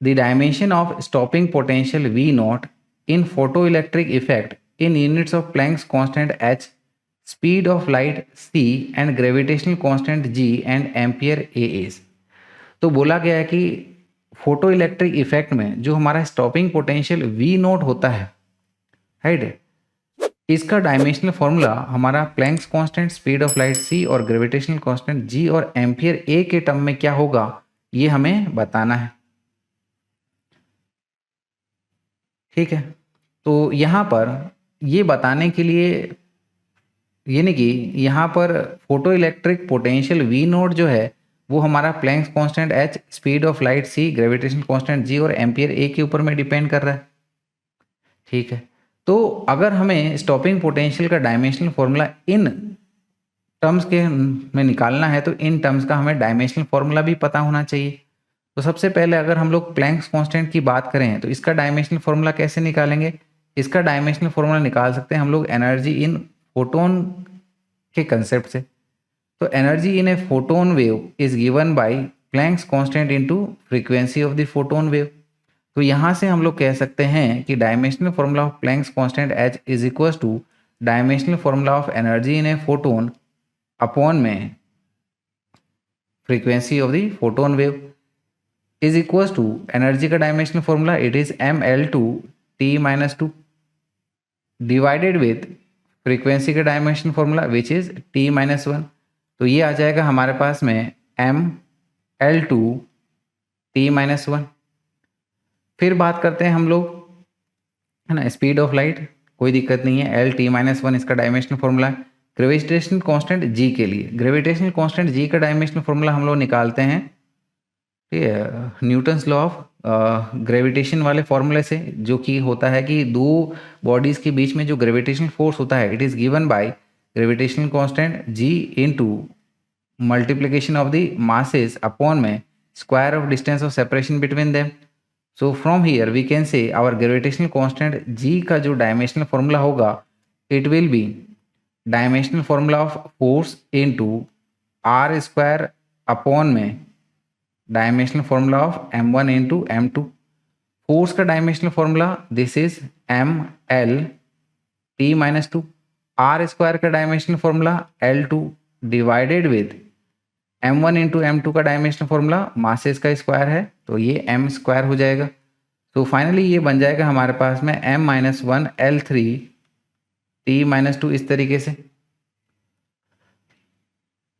The dimension of stopping potential V naught in photoelectric effect in units of Planck's constant h, speed of light c and gravitational constant g and ampere a is। तो बोला गया है कि photo electric effect में जो हमारा stopping potential V note होता है, राइट, इसका डायमेंशनल फॉर्मूला हमारा planks constant, speed of light c और ग्रेविटेशनल कांस्टेंट g और एम्पियर a के टर्म में क्या होगा ये हमें बताना है। ठीक है, तो यहाँ पर ये बताने के लिए यानी कि यहाँ पर photo electric potential V note जो है वो हमारा planks constant h, speed of light c, gravitational constant g और एम्पियर a के ऊपर में डिपेंड कर रहा है। ठीक है, तो अगर हमें स्टॉपिंग पोटेंशियल का डायमेंशनल फॉर्मूला इन टर्म्स के में निकालना है तो इन टर्म्स का हमें डायमेंशनल फॉर्मूला भी पता होना चाहिए। तो सबसे पहले अगर हम लोग प्लैंक्स कांस्टेंट की बात करें तो इसका डायमेंशनल फॉर्मूला कैसे निकालेंगे? इसका डायमेंशनल फॉर्मूला निकाल सकते हैं हम लोग एनर्जी इन फोटोन के कंसेप्ट से। तो energy in a photon wave is given by Planck's constant into frequency of the photon wave. तो यहाँ से हम लोग कह सकते हैं कि dimensional formula of Planck's constant h is equal to dimensional formula of energy in a photon upon में frequency of the photon wave is equal to energy का dimensional formula it is mL2t-2 divided with frequency का dimensional formula which is t-1। तो ये आ जाएगा हमारे पास में mL2t-1। फिर बात करते हैं हम लोग, है ना, स्पीड ऑफ लाइट, कोई दिक्कत नहीं है, L-t-1 इसका dimensional formula. Gravitational constant g के लिए ग्रेविटेशनल कांस्टेंट g का डायमेंशनल फॉर्मूला हम लोग निकालते हैं, ठीक है, न्यूटन्स लॉ ऑफ ग्रेविटेशन वाले फॉर्मूले से, जो कि होता है कि दो बॉडीज के बीच में जो ग्रेविटेशनल फोर्स होता है it is given by gravitational constant g into multiplication of the masses upon में square of distance of separation between them. So from here we can say our gravitational constant g का जो dimensional formula होगा it will be dimensional formula of force into r square upon में dimensional formula of m1 into m2। Force का dimensional formula this is mL-t-2। r square का dimensional formula L2 divided with m1 into m2 का dimensional formula masses का square है तो ये m square हो जाएगा। तो फाइनली ये बन जाएगा हमारे पास में m-1L3t-2 इस तरीके से।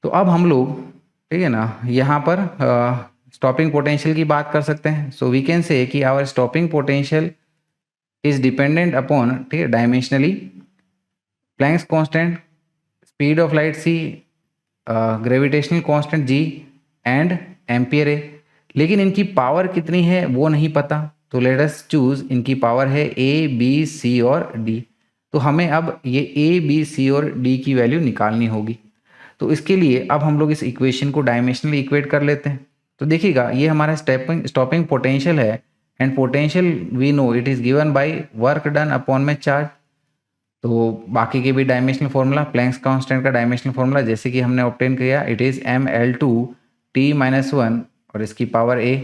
तो अब हम लोग, ठीक है ना, यहाँ पर स्टॉपिंग पोटेंशियल की बात कर सकते हैं। सो वी कैन से कि our stopping potential is dependent upon, ठीक है, dimensionally Planck's constant, speed of light c, gravitational constant g and ampere a। लेकिन इनकी पावर कितनी है वो नहीं पता, तो लेट अस चूज इनकी पावर है a, b, c और d। तो हमें अब ये a, b, c और d की वैल्यू निकालनी होगी। तो इसके लिए अब हम लोग इस इक्वेशन को डायमेंशनली इक्वेट कर लेते हैं। तो देखिएगा ये हमारा स्टॉपिंग पोटेंशियल है and potential we know it is given by work done upon में चार्ज। तो बाकी के भी डायमेंशनल फॉर्मूला, प्लैंक्स कांस्टेंट का डायमेंशनल फॉर्मूला जैसे कि हमने ऑब्टेन किया इट इज mL2t-1 और इसकी power a,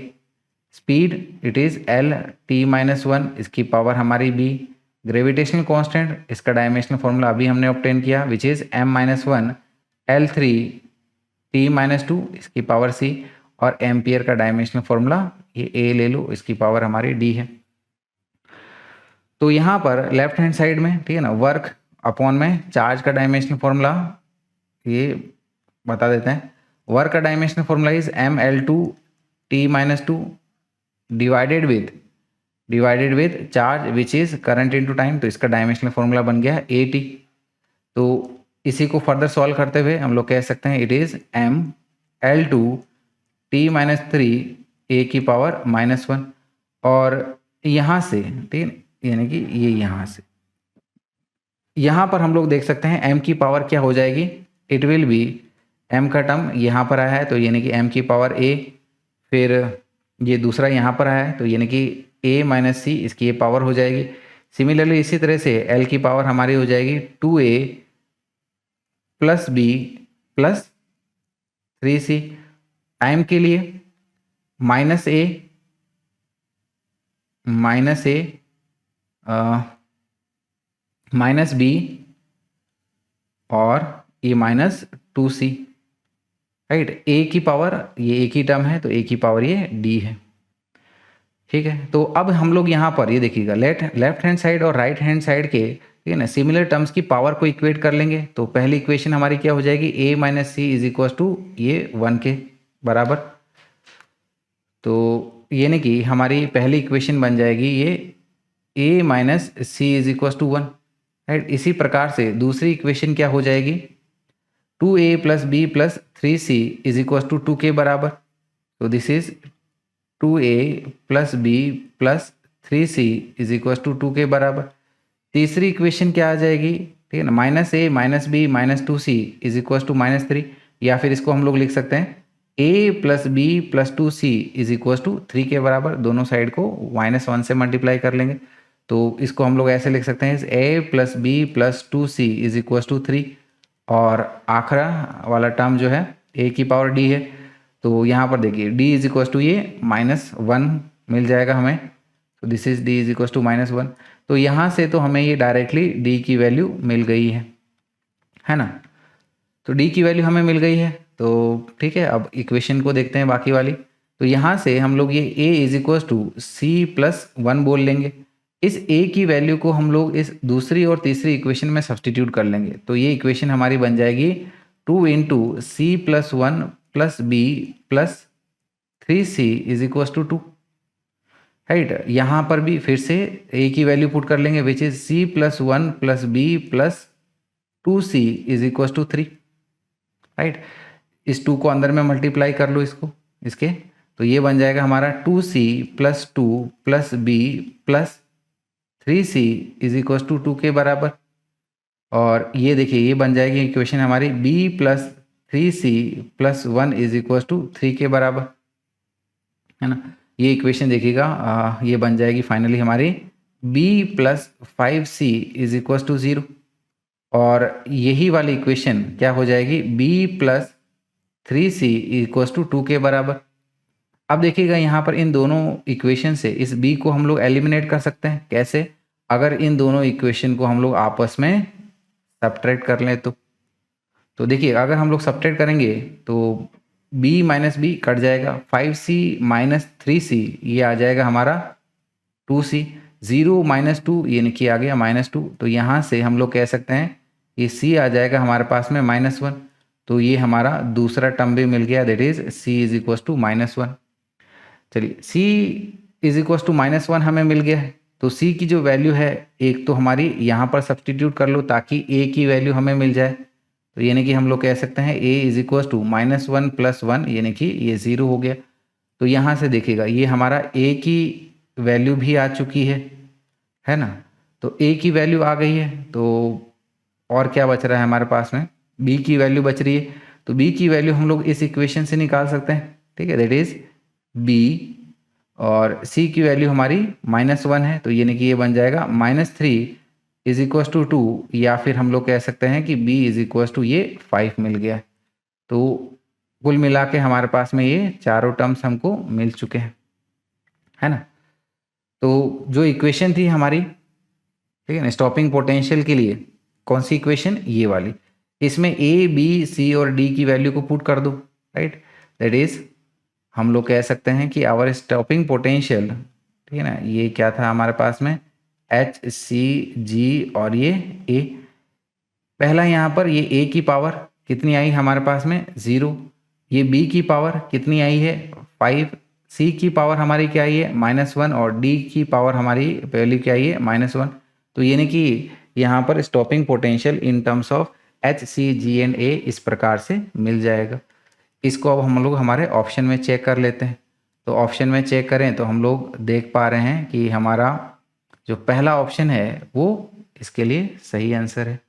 speed it is L-t-1 इसकी पावर हमारी b, ग्रेविटेशनल कांस्टेंट इसका डायमेंशनल फॉर्मूला अभी हमने ऑब्टेन किया विच इज m-1L3t-2 इसकी पावर c और एम्पियर का डायमेंशनल फॉर्मूला ये a ले लो, इसकी पावर हमारी d है। तो यहाँ पर लेफ्ट हैंड साइड में, ठीक है ना, वर्क अपॉन में चार्ज का डायमेंशनल फॉर्मूला ये बता देते हैं। वर्क का dimensional formula is mL2t-2 divided with charge which is current into time, तो इसका डायमेंशनल फॉर्मूला बन गया at। तो इसी को फर्दर सॉल्व करते हुए हम लोग कह सकते हैं इट इज mL2t-3 a की पावर -1 और यहाँ से, ठीक है, यानी कि ये यहाँ पर हम लोग देख सकते हैं m की पावर क्या हो जाएगी, इट विल बी m का टर्म यहाँ पर आया है तो यानी कि m की पावर a, फिर ये दूसरा यहाँ पर आया है तो यानी कि a माइनस c इसकी ये पावर हो जाएगी। सिमिलरली इसी तरह से l की पावर हमारी हो जाएगी 2a plus b plus 3c। Time के लिए -a minus A minus B और ये माइनस 2c, राइट। ए की पावर ये एक ही टर्म है तो ए की पावर ये डी है, ठीक है। तो अब हम लोग यहाँ पर ये देखिएगा लेफ्ट हैंड साइड और राइट हैंड साइड के, ठीक है ना, सिमिलर टर्म्स की पावर को इक्वेट कर लेंगे। तो पहली इक्वेशन हमारी क्या हो जाएगी, a minus c is equal to ये 1 के बराबर। तो ये नहीं कि हमारी पहली इक्वेशन बन जाएगी ये a minus c is equal to 1, right. इसी प्रकार से दूसरी इक्वेशन क्या हो जाएगी, 2a plus b plus 3c is equal to 2 के बराबर। तो this is 2a plus b plus 3c is equal to 2 के बराबर। तीसरी इक्वेशन क्या आ जाएगी, ठीक है ना, minus A minus b minus 2c is equal to -3, या फिर इसको हम लोग लिख सकते हैं a plus b plus 2c is equal to 3 के बराबर। दोनों साइड को -1 से मल्टीप्लाई कर लेंगे तो इसको हम लोग ऐसे लिख सकते हैं a plus b plus 2c is equal to 3, और आखिरा वाला टर्म जो है a की पावर d है। तो यहाँ पर देखिए d इज इक्वल टू ये -1 मिल जाएगा हमें, तो this is d is equal to -1। तो यहाँ से तो हमें ये डायरेक्टली d की वैल्यू मिल गई है ना। तो d की वैल्यू हमें मिल गई है, तो ठीक है। अब इक्वेशन को देखते हैं बाकी वाली। तो यहाँ से हम लोग ये a is equal to c plus 1 बोल लेंगे। इस a की वैल्यू को हम लोग इस दूसरी और तीसरी इक्वेशन में सब्सटीट्यूट कर लेंगे। तो ये इक्वेशन हमारी बन जाएगी 2 into c plus 1 plus b plus 3c is equal to 2, right. यहाँ पर भी फिर से a की वैल्यू पुट कर लेंगे which is c plus 1 plus b plus 2c is equal to 3, right. इस 2 को अंदर में मल्टीप्लाई कर लो इसके, तो ये बन जाएगा हमारा 2c plus 2 plus b plus 3c is equal to 2 के बराबर। और ये देखिए ये बन जाएगी इक्वेशन हमारी b plus 3c plus 1 is equal to 3 के बराबर, है ना। ये इक्वेशन देखिएगा ये बन जाएगी फाइनली हमारी b plus 5c is equal to 0, और यही वाली इक्वेशन क्या हो जाएगी b plus 3c equal to 2 के बराबर। अब देखिएगा यहाँ पर इन दोनों इक्वेशन से इस b को हम लोग एलिमिनेट कर सकते हैं। कैसे, अगर इन दोनों इक्वेशन को हम लोग आपस में सब्ट्रैक्ट कर लें तो देखिए अगर हम लोग सब्ट्रैक्ट करेंगे तो b माइनस बी कट जाएगा, 5c माइनस 3c ये आ जाएगा हमारा 2c, 0 माइनस 2 ये कि आ गया -2। तो यहाँ से हम लोग कह सकते हैं ये c आ जाएगा हमारे पास में -1। तो ये हमारा दूसरा टर्म भी मिल गया, that is c is equal to -1। चलिए c इज इक्वल टू -1 हमें मिल गया है। तो c की जो वैल्यू है एक तो हमारी यहाँ पर सब्सटीट्यूट कर लो ताकि a की वैल्यू हमें मिल जाए। तो यानी कि हम लोग कह सकते हैं a is equal to -1 plus 1 यानी कि ये 0 हो गया। तो यहाँ से देखिएगा ये हमारा a की वैल्यू भी आ चुकी है ना। तो a की वैल्यू आ गई है, तो और क्या बच रहा है हमारे पास में, b की वैल्यू बच रही है। तो b की वैल्यू हम लोग इस इक्वेशन से निकाल सकते हैं, ठीक है, दैट इज b, और c की वैल्यू हमारी -1 है। तो यानी कि ये बन जाएगा -3 इज इक्वल टू 2, या फिर हम लोग कह सकते हैं कि b इज इक्वल टू ये 5 मिल गया। तो कुल मिला के हमारे पास में ये चारों टर्म्स हमको मिल चुके हैं, है ना। तो जो इक्वेशन थी हमारी, ठीक है ना, स्टॉपिंग पोटेंशियल के लिए कौन सी इक्वेशन, ये वाली, इसमें a b c और d की वैल्यू को पुट कर दो, राइट। दैट इज हम लोग कह सकते हैं कि आवर स्टॉपिंग पोटेंशियल, ठीक है ना, ये क्या था हमारे पास में h c g और ये a। पहला यहाँ पर ये a की पावर कितनी आई हमारे पास में 0, ये b की पावर कितनी आई है 5, c की पावर हमारी क्या आई है -1, और d की पावर हमारी वैल्यू क्या आई है -1। तो यानी कि यहाँ पर stopping potential in terms of h c g and a इस प्रकार से मिल जाएगा। इसको अब हम लोग हमारे ऑप्शन में चेक कर लेते हैं। तो ऑप्शन में चेक करें तो हम लोग देख पा रहे हैं कि हमारा जो पहला ऑप्शन है वो इसके लिए सही आंसर है।